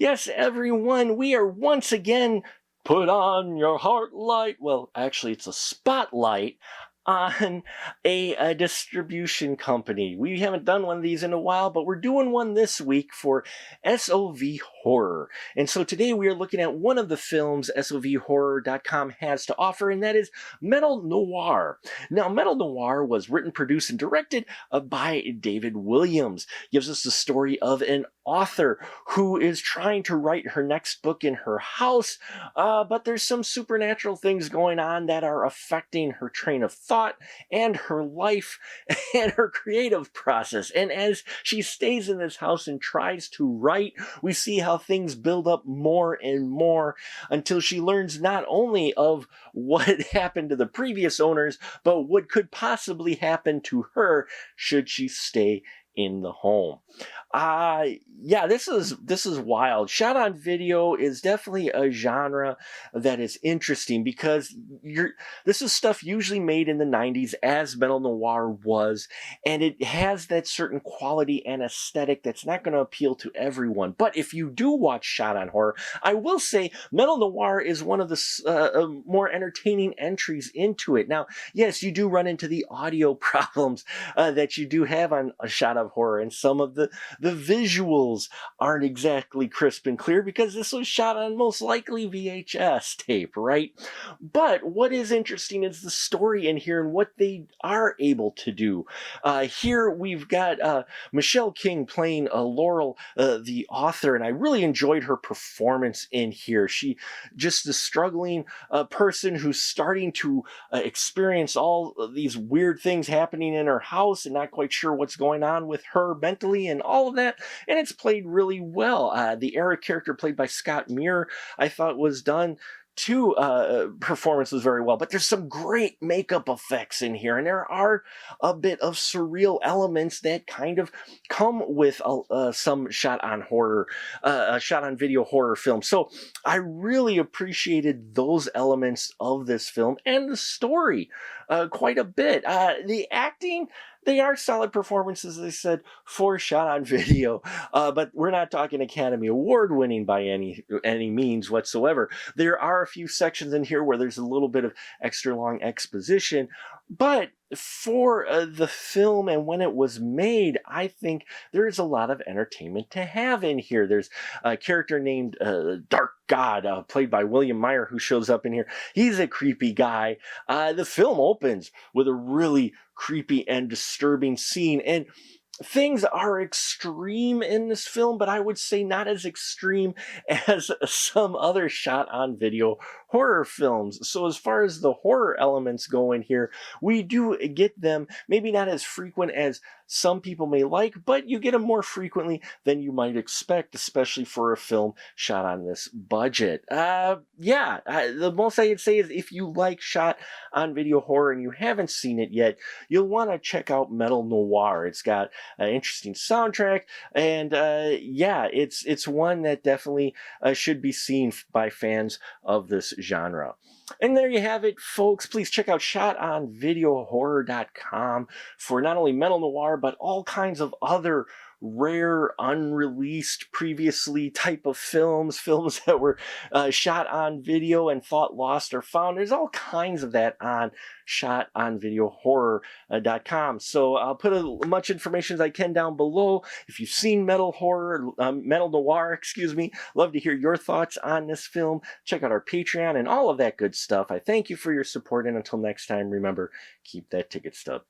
Yes, everyone, we are once again put on your heart light. Well, actually, it's a spotlight on a distribution company. We haven't done one of these in a while, but we're doing one this week for SOVHorror. And so today we are looking at one of the films SOVHorror.com has to offer, and that is Metal Noir. Now, Metal Noir was written, produced, and directed by David Williams. Gives us the story of an author who is trying to write her next book in her house, but there's some supernatural things going on that are affecting her train of thought and her life and her creative process. And as she stays in this house and tries to write, we see how things build up more and more until she learns not only of what happened to the previous owners, but what could possibly happen to her should she stay in the home. Yeah, this is wild. Shot on video is definitely a genre that is interesting because this is stuff usually made in the 90s, as Metal Noir was, and it has that certain quality and aesthetic that's not going to appeal to everyone. But if you do watch Shot on Horror, I will say Metal Noir is one of the more entertaining entries into it. Now, yes, you do run into the audio problems that you do have on a Shot of Horror, and some of the visuals aren't exactly crisp and clear because this was shot on most likely VHS tape, right? But what is interesting is the story in here and what they are able to do. Here we've got Michelle King playing Laurel, the author, and I really enjoyed her performance in here. She just the struggling person who's starting to experience all of these weird things happening in her house and not quite sure what's going on with her mentally and all of that, and it's played really well. The Eric character played by Scott Muir, I thought was done two performances very well, but there's some great makeup effects in here, and there are a bit of surreal elements that kind of come with some shot on video horror film. So I really appreciated those elements of this film and the story quite a bit. The acting, they are solid performances, as I said, for shot on video, but we're not talking Academy Award winning by any means whatsoever. There are a few sections in here where there's a little bit of extra long exposition, but for the film and when it was made, I think there's a lot of entertainment to have in here. There's a character named Dark God, played by William Meyer, who shows up in here. He's a creepy guy. The film opens with a really creepy and disturbing scene, and things are extreme in this film, but I would say not as extreme as some other shot on video horror films. So as far as the horror elements go in here, we do get them, maybe not as frequent as some people may like, but you get them more frequently than you might expect, especially for a film shot on this budget. The most I could say is if you like shot on video horror and you haven't seen it yet, you'll want to check out Metal Noir. It's got an interesting soundtrack, and it's one that definitely should be seen by fans of this genre. And there you have it, folks. Please check out shotonvideohorror.com for not only Metal Noir, but all kinds of other rare, unreleased, previously type of films that were shot on video and thought lost or found. There's all kinds of that on shotonvideohorror.com. So I'll put as much information as I can down below. If you've seen Metal Noir, love to hear your thoughts on this film. Check out our Patreon and all of that good stuff. I thank you for your support, and until next time, remember, keep that ticket stub.